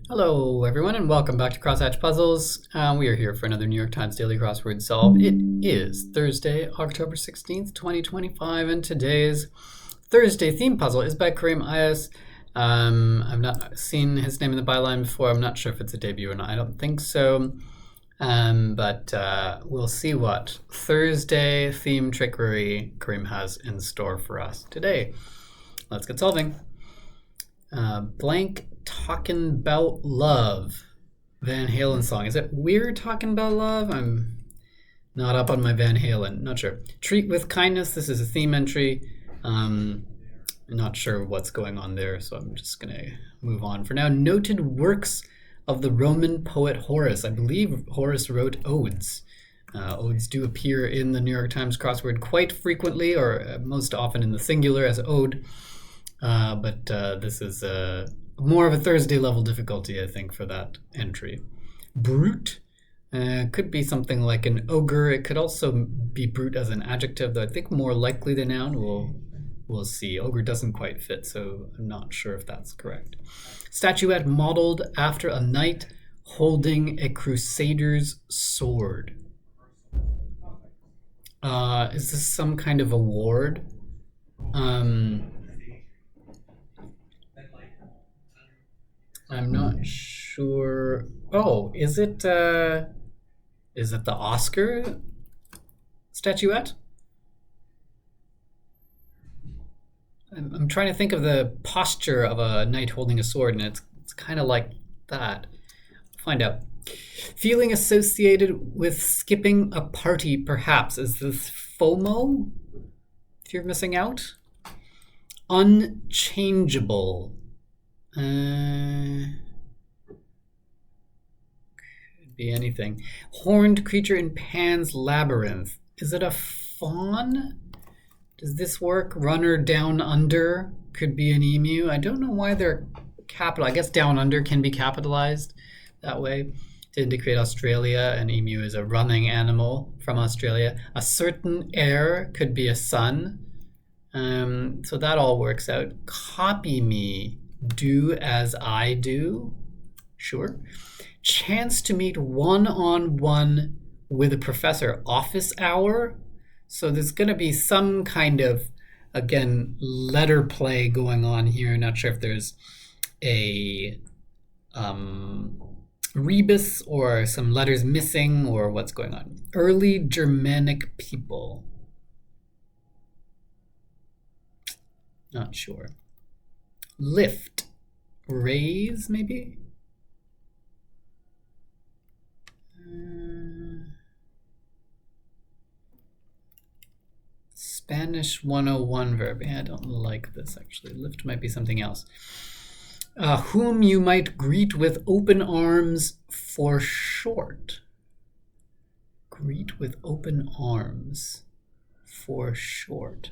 Hello, everyone, and welcome back to Crosshatch Puzzles. We are here for another New York Times Daily Crossword Solve. It is Thursday, October 16th, 2025, and today's Thursday theme puzzle is by Kareem Ayas. I've not seen his name in the byline before. I'm not sure if it's a debut or not. I don't think so. But we'll see what Thursday theme trickery Kareem has in store for us today. Let's get solving. Blank Talking About Love. Van Halen song. Is it We're Talking About Love? I'm not up on my Van Halen. Not sure. Treat with Kindness. This is a theme entry. I'm not sure what's going on there, so I'm just going to move on for now. Noted works of the Roman poet Horace. I believe Horace wrote odes. Odes do appear in the New York Times crossword quite frequently, or most often in the singular as ode. But this is more of a Thursday level difficulty, I think, for that entry. Brute could be something like an ogre. It could also be brute as an adjective, though I think more likely the noun. We'll see. Ogre doesn't quite fit, so I'm not sure if that's correct. Statuette modeled after a knight holding a crusader's sword. Is this some kind of award? I'm not sure. Oh, is it the Oscar statuette? I'm trying to think of the posture of a knight holding a sword, and it's kind of like that. Find out. Feeling associated with skipping a party, perhaps. Is this FOMO? If you're missing out? Unchangeable. Could be anything. Horned creature in Pan's Labyrinth. Is it a fawn? Does this work? Runner down under could be an emu. I don't know why they're capital. I guess down under can be capitalized that way to indicate Australia. An emu is a running animal from Australia. A certain air could be a sun. So that all works out. Copy me. Do as I do. Sure. Chance to meet one-on-one with a professor. Office hour. So there's going to be some kind of, again, letter play going on here. Not sure if there's a rebus or some letters missing or what's going on. Early Germanic people. Not sure. Lift. Raise, maybe? Spanish 101 verb. Yeah, I don't like this, actually. Lift might be something else. Whom you might greet with open arms for short. Greet with open arms for short.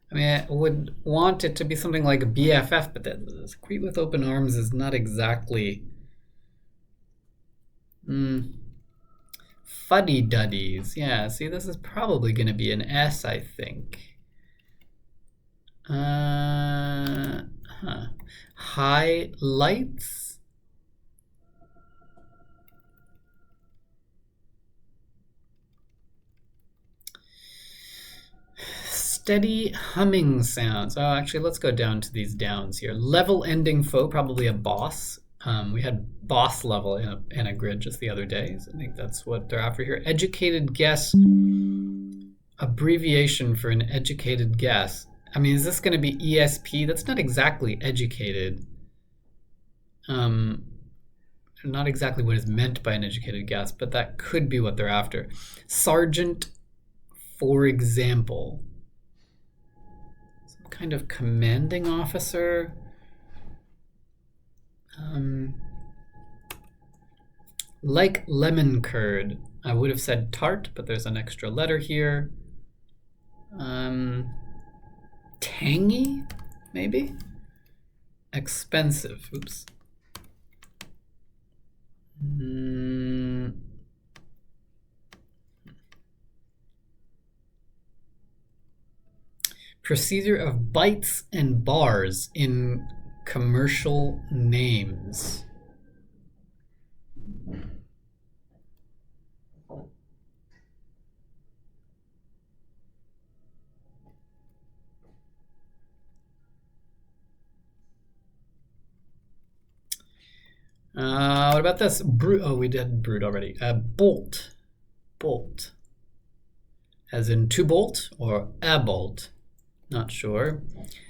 I mean, I would want it to be something like a BFF, but that greet with open arms is not exactly fuddy-duddies. Yeah, see, this is probably going to be an S, I think. Highlights. Steady humming sounds. Oh, actually, let's go down to these downs here. Level ending foe, probably a boss. We had boss level in a grid just the other day. So I think that's what they're after here. Educated guess. Abbreviation for an educated guess. I mean, is this going to be ESP? That's not exactly educated. Not exactly what is meant by an educated guess, but that could be what they're after. Sergeant, for example. Some kind of commanding officer. Like lemon curd. I would have said tart, but there's an extra letter here. Tangy, maybe? Expensive. Oops. Procedure of bytes and bars in commercial names. What about this? Oh, we did brute already. Bolt. Bolt. As in to bolt or a bolt. Not sure.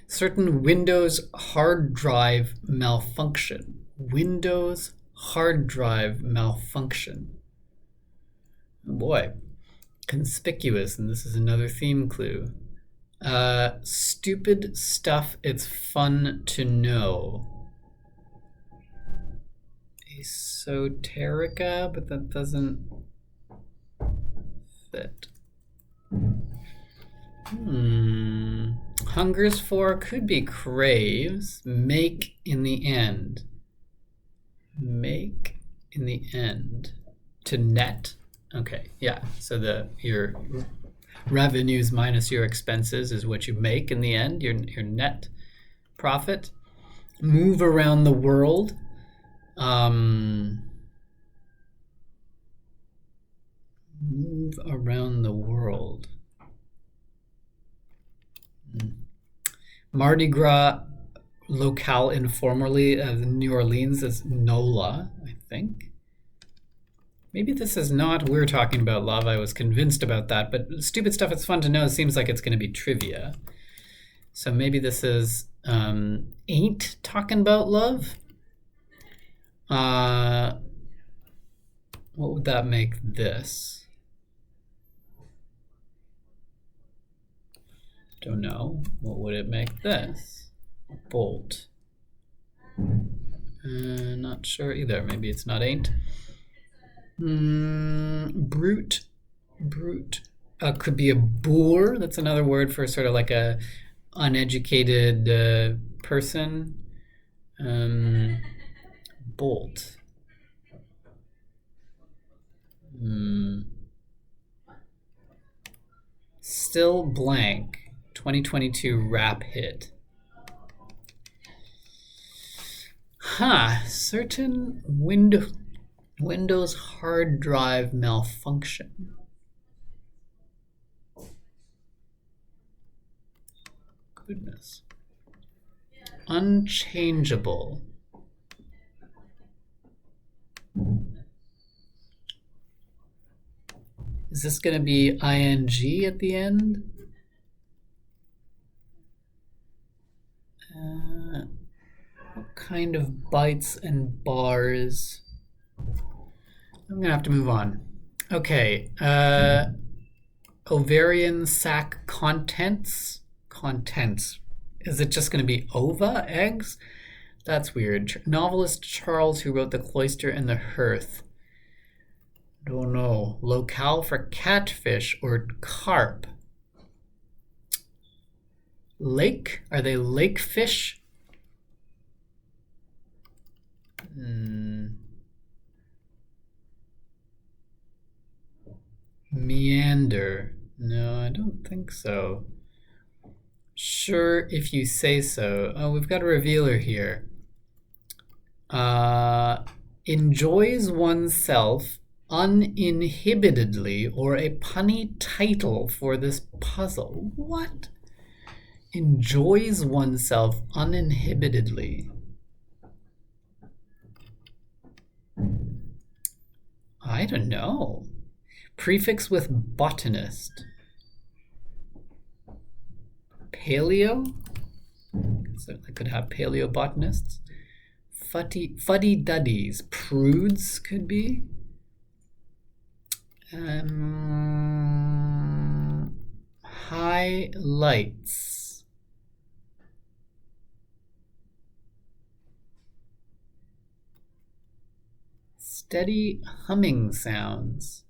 Certain Windows hard drive malfunction. Windows hard drive malfunction. Oh boy. Conspicuous, and this is another theme clue. Stupid stuff it's fun to know. Esoterica, but that doesn't fit. Hungers for could be craves. Make in the end. Make in the end. To net. Okay, yeah. So your revenues minus your expenses is what you make in the end, your net profit. Move around the world. Move around the world. Mardi Gras locale informally of New Orleans is NOLA, I think. Maybe this is not we're talking about love. I was convinced about that, but stupid stuff it's fun to know seems like it's going to be trivia. So maybe this is ain't talking about love. What would that make this? Don't know. What would it make this? Bolt. Not sure either. Maybe it's not ain't. Brute. Brute. Could be a boor. That's another word for sort of like a uneducated person. Bolt. Still blank. 2022 rap hit. Certain Windows hard drive malfunction. Goodness. Unchangeable. Is this going to be ing at the end? What kind of bytes and bars? I'm going to have to move on. Okay. Ovarian sac contents. Contents. Is it just going to be ova, eggs? That's weird. Novelist Charles, who wrote The Cloister and the Hearth. Don't know. Locale for catfish or carp. Lake? Are they lake fish? Meander. No, I don't think so. Sure, if you say so. Oh, we've got a revealer here. Enjoys oneself uninhibitedly, or a punny title for this puzzle. What? Enjoys oneself uninhibitedly. I don't know. Prefix with botanist. Paleo? So I could have paleobotanists. Fuddy-duddies. Prudes could be. Highlights. Steady humming sounds.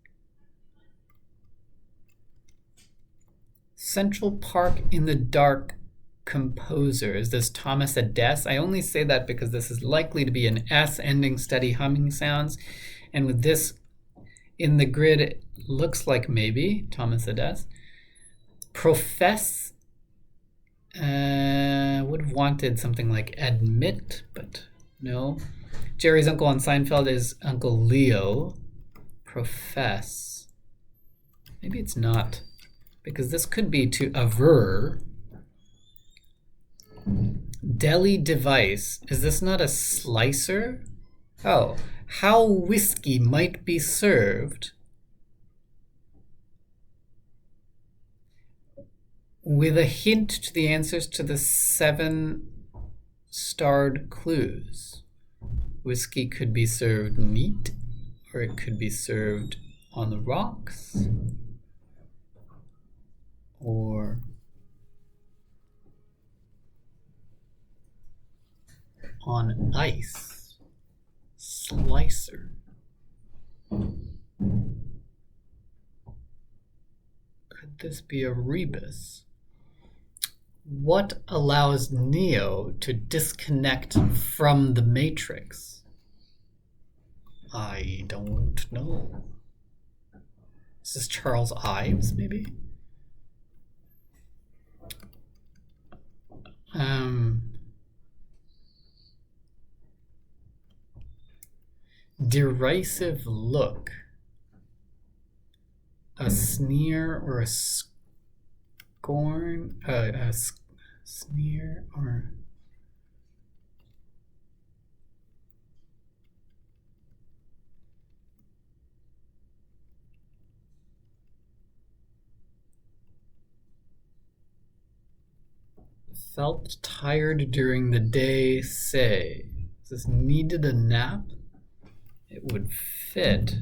Central Park in the Dark composer. Is this Thomas Adès? I only say that because this is likely to be an S ending steady humming sounds. And with this in the grid, it looks like maybe Thomas Adès. Profess would have wanted something like admit, but no. Jerry's uncle on Seinfeld is Uncle Leo. Profess. Maybe it's not, because this could be to aver. Deli device. Is this not a slicer? Oh, how whiskey might be served with a hint to the answers to the 7 starred clues. Whiskey could be served neat, or it could be served on the rocks, or on ice. Slicer. Could this be a rebus? What allows Neo to disconnect from the Matrix? I don't know. Is this Charles Ives, maybe? Derisive look. A sneer or a scorn? A sneer or... Felt tired during the day, say. Is this needed a nap? It would fit.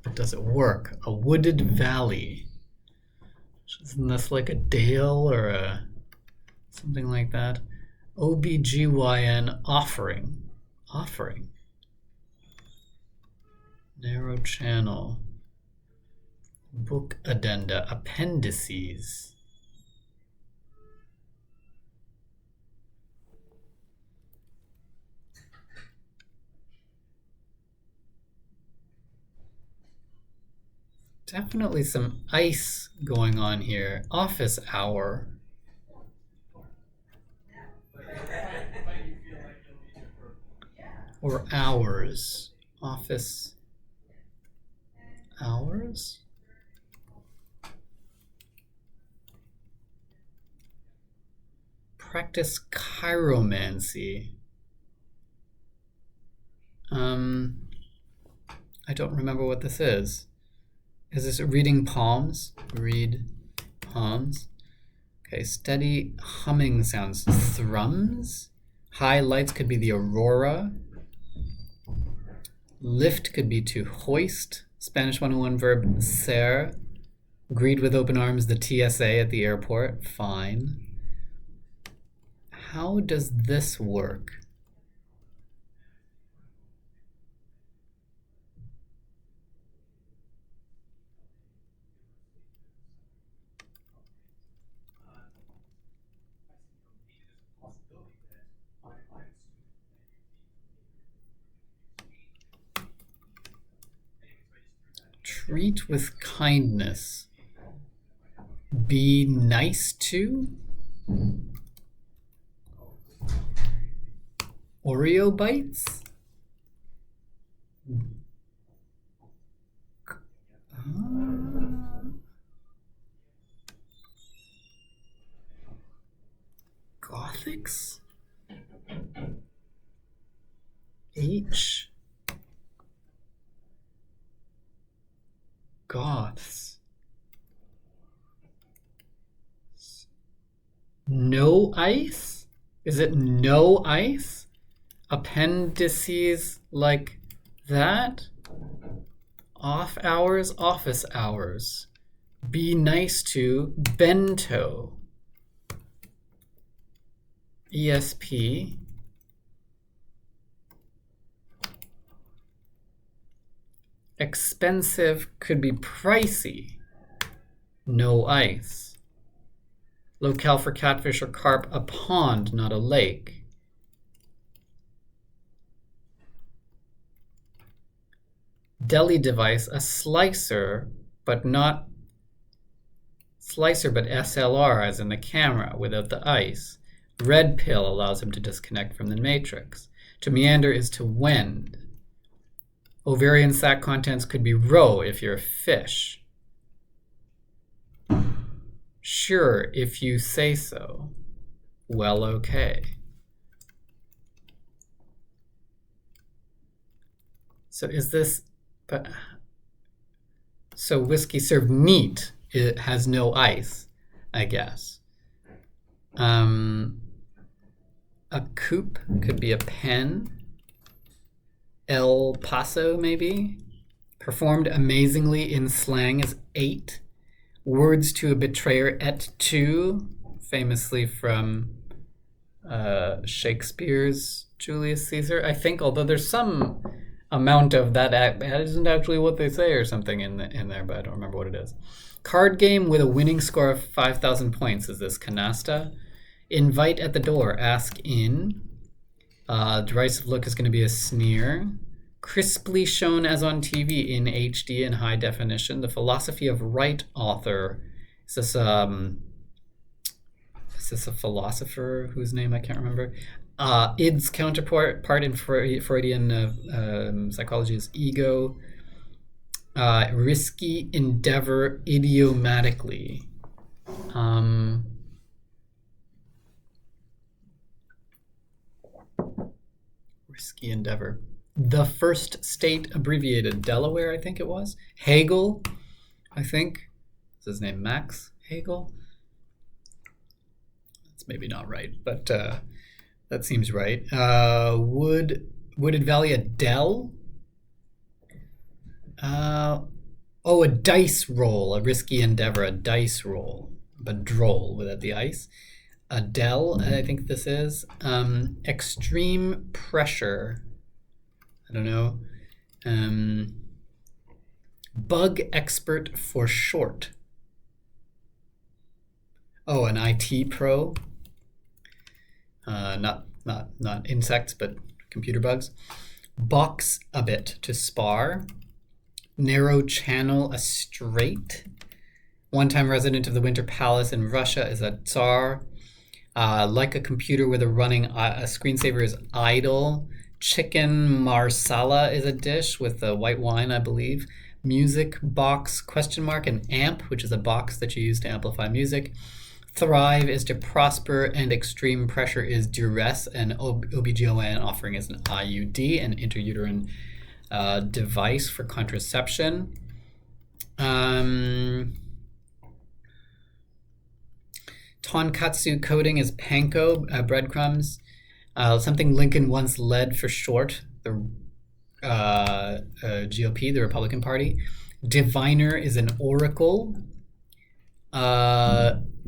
But does it work? A wooded valley. Isn't this like a dale or a something like that? OBGYN offering. Offering. Narrow channel. Book addenda. Appendices. Definitely some ice going on here. Office hour. Or hours. Office hours? Practice chiromancy. I don't remember what this is. Is this reading palms? Read palms. Okay, steady humming sounds. Thrums? High lights could be the aurora. Lift could be to hoist. Spanish 101 verb ser. Greet with open arms the TSA at the airport. Fine. How does this work? Treat with kindness. Be nice to. Oreo bites? Gothics? H. Goths. No ice? Is it no ice? Appendices like that? Off hours, office hours. Be nice to bento. ESP. Expensive could be pricey. No ice. Locale for catfish or carp, a pond, not a lake. Deli device, a slicer, but not slicer, but SLR, as in the camera, without the ice. Red pill allows him to disconnect from the matrix. To meander is to wend. Ovarian sac contents could be roe if you're a fish. Sure, if you say so. Well, okay. So is this, but so whiskey served neat, it has no ice, I guess. A coupe could be a pen. El Paso, maybe. Performed amazingly in slang is 8. Words to a betrayer et tu, famously from Shakespeare's Julius Caesar, I think, although there's some amount of that isn't actually what they say or something in there, but I don't remember what it is. Card game with a winning score of 5,000 points. Is this canasta? Invite at the door. Ask in. Derisive look is going to be a sneer. Crisply shown as on TV in HD and high definition. The philosophy of right author. Is this a philosopher whose name I can't remember? Id's counterpart in Freudian psychology is ego. Risky endeavor idiomatically. Risky endeavor. The first state abbreviated. Delaware, I think it was. Hegel, I think. Is his name Max Hegel? That's maybe not right, but that seems right. Wooded Valley, a dell. A dice roll, a risky endeavor, a dice roll, but droll without the ice. Adele, I think this is. Extreme pressure. I don't know. Bug expert for short. Oh, an IT pro. Not insects, but computer bugs. Box a bit, to spar. Narrow channel, a strait. One-time resident of the Winter Palace in Russia is a Tsar. Like a computer with a running a screensaver is idle. Chicken marsala is a dish with a white wine, I believe. Music box, question mark, an amp, which is a box that you use to amplify music. Thrive is to prosper, and extreme pressure is duress, and OBGYN offering is an IUD, an intrauterine device for contraception. Tonkatsu coating is panko, breadcrumbs. Something Lincoln once led for short, the GOP, the Republican Party. Diviner is an oracle.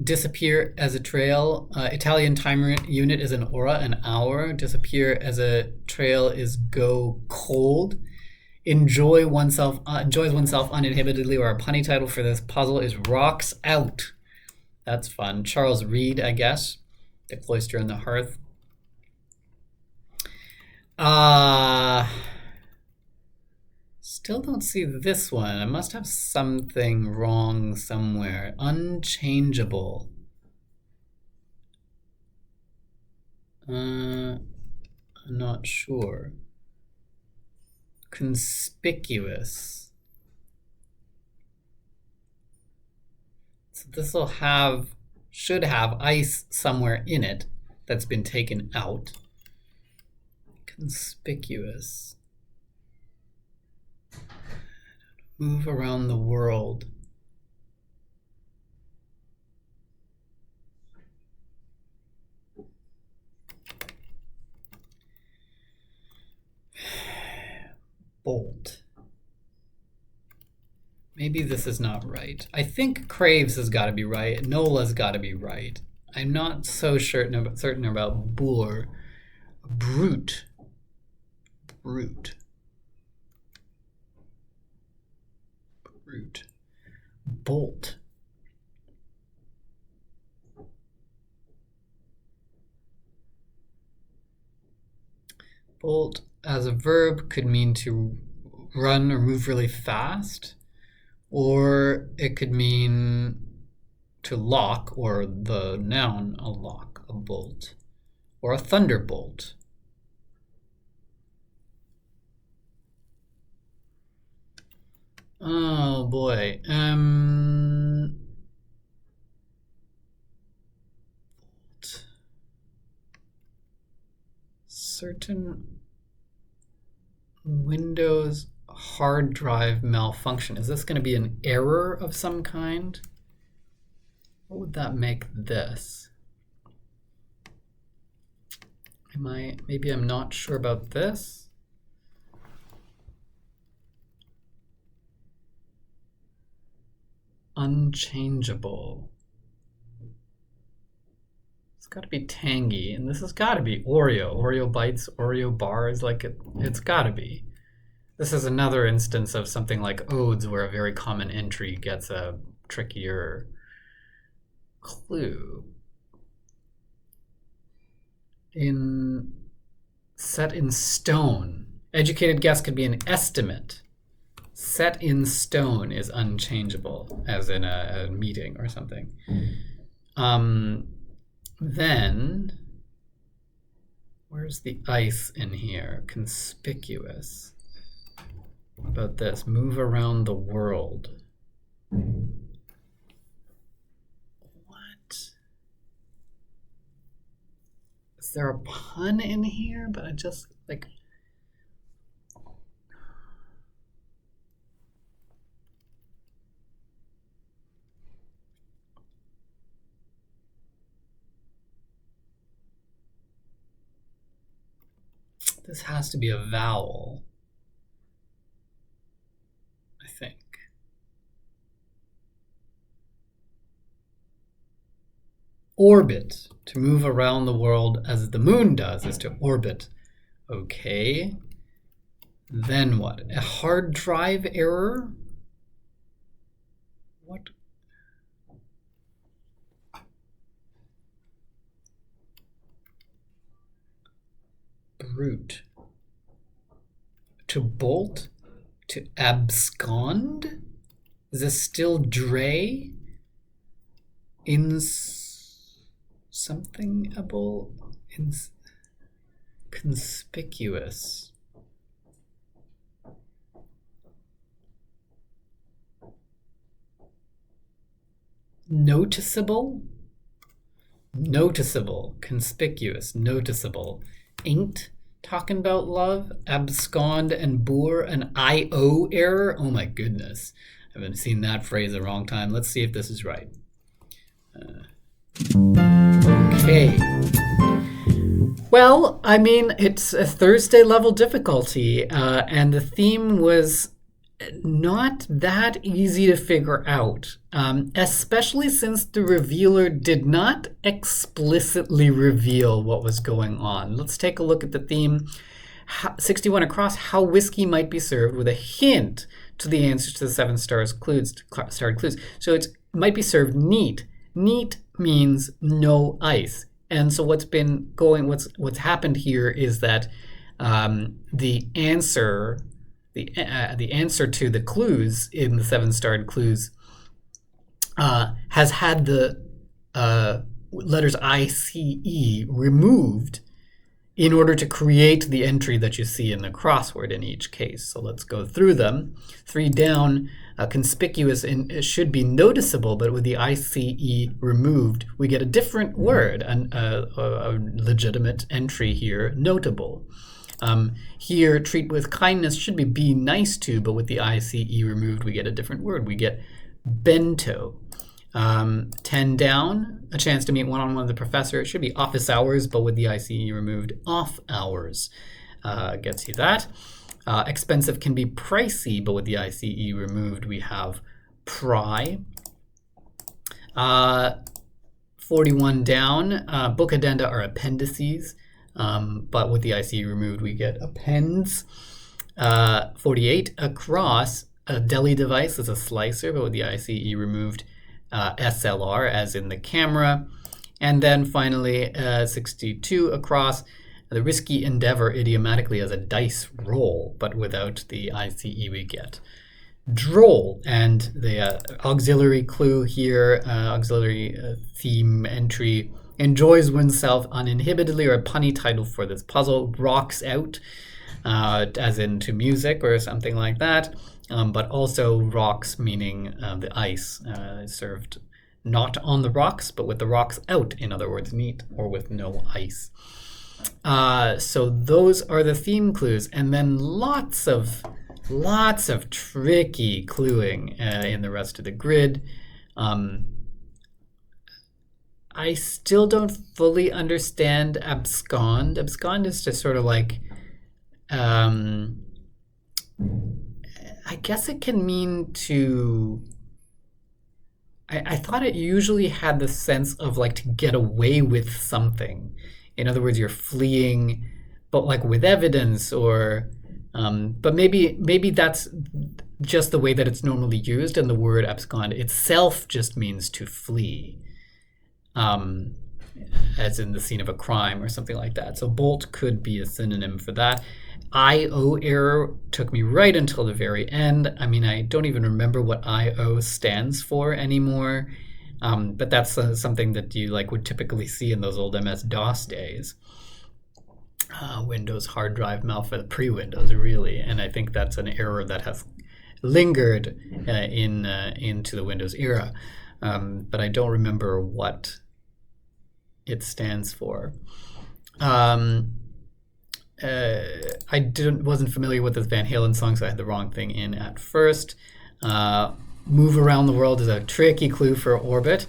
Disappear as a trail. Italian timer unit is an aura, an hour. Disappear as a trail is go cold. Enjoys oneself uninhibitedly, or a punny title for this puzzle is Rocks Out. That's fun. Charles Reed, I guess. The Cloister and the Hearth. Still don't see this one. I must have something wrong somewhere. Unchangeable. I'm not sure. Conspicuous. So this should have ice somewhere in it that's been taken out. Conspicuous. Move around the world. Bolt. Maybe this is not right. I think Craves has got to be right. Nola's got to be right. I'm not so certain about Boer. Brute. Brute. Brute. Bolt. Bolt as a verb could mean to run or move really fast, or it could mean to lock, or the noun, a lock, a bolt, or a thunderbolt. Oh boy. Certain Windows hard drive malfunction. Is this going to be an error of some kind? What would that make this? Maybe I'm not sure about this. Unchangeable. It's got to be tangy, and this has got to be Oreo bites, Oreo bars, like it's got to be. This is another instance of something like odes where a very common entry gets a trickier clue. Set in stone. Educated guess could be an estimate. Set in stone is unchangeable, as in a meeting or something. Then, where's the ice in here? Conspicuous. What about this? Move around the world. What? Is there a pun in here? But I just, like... This has to be a vowel, I think. Orbit. To move around the world as the moon does is to orbit. Okay. Then what? A hard drive error? What? Brute. To bolt? To abscond? Is this still Dre? Something-able? Conspicuous. Noticeable? Noticeable. Conspicuous. Noticeable. Inked? Talking about love? Abscond and boor? An I-O error? Oh my goodness. I haven't seen that phrase a long time. Let's see if this is right. Okay. Well, I mean, it's a Thursday level difficulty, and the theme was not that easy to figure out, especially since the revealer did not explicitly reveal what was going on. Let's take a look at the theme. 61 across, how whiskey might be served with a hint to the answers to the 7 starred clues. So it might be served neat. Neat means no ice. And so what's happened here is that the answer to the clues in the 7 starred clues has had the letters ICE removed in order to create the entry that you see in the crossword in each case. So let's go through them. 3 down, conspicuous, and it should be noticeable, but with the ICE removed, we get a different word, a legitimate entry here, notable. Here, treat with kindness should be nice to, but with the ICE removed, we get a different word. We get bento. 10 down, a chance to meet one-on-one with the professor. It should be office hours, but with the ICE removed, off hours. Gets you that. Expensive can be pricey, but with the ICE removed, we have pry. 41 down, book addenda are appendices, but with the ICE removed, we get appends. 48 across, a deli device is a slicer, but with the ICE removed, SLR, as in the camera. And then finally, 62 across, the risky endeavor idiomatically as a dice roll, but without the ICE we get droll. And the auxiliary clue here, auxiliary theme entry, enjoys oneself uninhibitedly, or a punny title for this puzzle. Rocks out, as in to music or something like that. But also rocks, meaning the ice, served not on the rocks, but with the rocks out. In other words, neat or with no ice. So those are the theme clues, and then lots of tricky cluing in the rest of the grid. I still don't fully understand abscond. Abscond is just sort of like, I guess it can mean to. I thought it usually had the sense of like to get away with something. In other words, you're fleeing, but like with evidence, or but maybe that's just the way that it's normally used, and the word abscond itself just means to flee, as in the scene of a crime or something like that. So bolt could be a synonym for that. I/O error took me right until the very end. I mean, I don't even remember what I/O stands for anymore. But that's something that you like would typically see in those old MS-DOS days. Windows hard drive malfunction, pre-Windows really, and I think that's an error that has lingered into the Windows era. But I don't remember what it stands for. I wasn't familiar with this Van Halen song, so I had the wrong thing in at first. Move around the world is a tricky clue for orbit.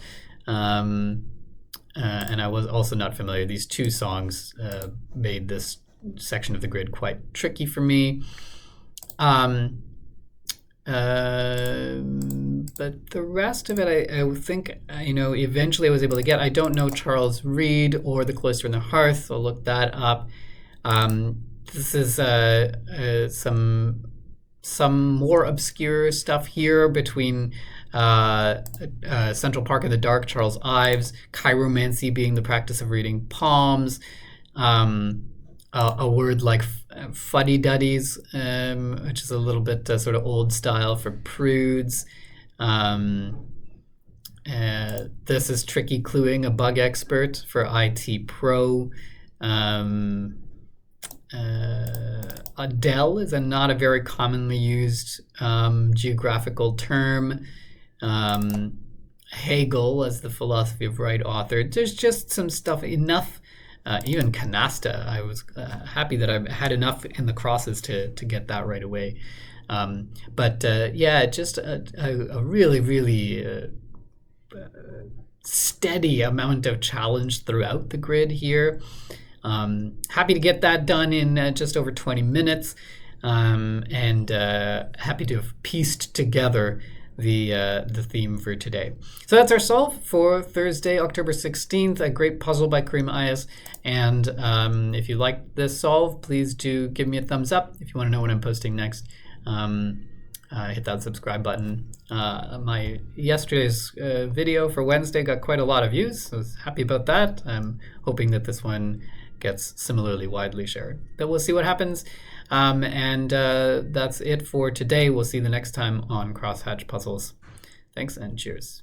And I was also not familiar. These two songs made this section of the grid quite tricky for me. But the rest of it, I think, eventually I was able to get. I don't know Charles Reed or The Cloister and the Hearth, so I'll look that up. This is some more obscure stuff here between Central Park in the Dark, Charles Ives, chiromancy being the practice of reading palms, a word like fuddy-duddies, which is a little bit sort of old style for prudes. This is tricky cluing, a bug expert for IT Pro. Adele is not a very commonly used geographical term. Hegel as the philosophy of right author. There's just some stuff, enough. Even canasta, I was happy that I had enough in the crosses to get that right away. But just a really, really steady amount of challenge throughout the grid here. Happy to get that done in just over 20 minutes, and happy to have pieced together the theme for today. So that's our solve for Thursday, October 16th, a great puzzle by Kareem Ayas. And if you like this solve, please do give me a thumbs up. If you want to know what I'm posting next, hit that subscribe button. My yesterday's video for Wednesday got quite a lot of views, so I was happy about that. I'm hoping that this one gets similarly widely shared. But we'll see what happens. And that's it for today. We'll see you the next time on Crosshatch Puzzles. Thanks and cheers.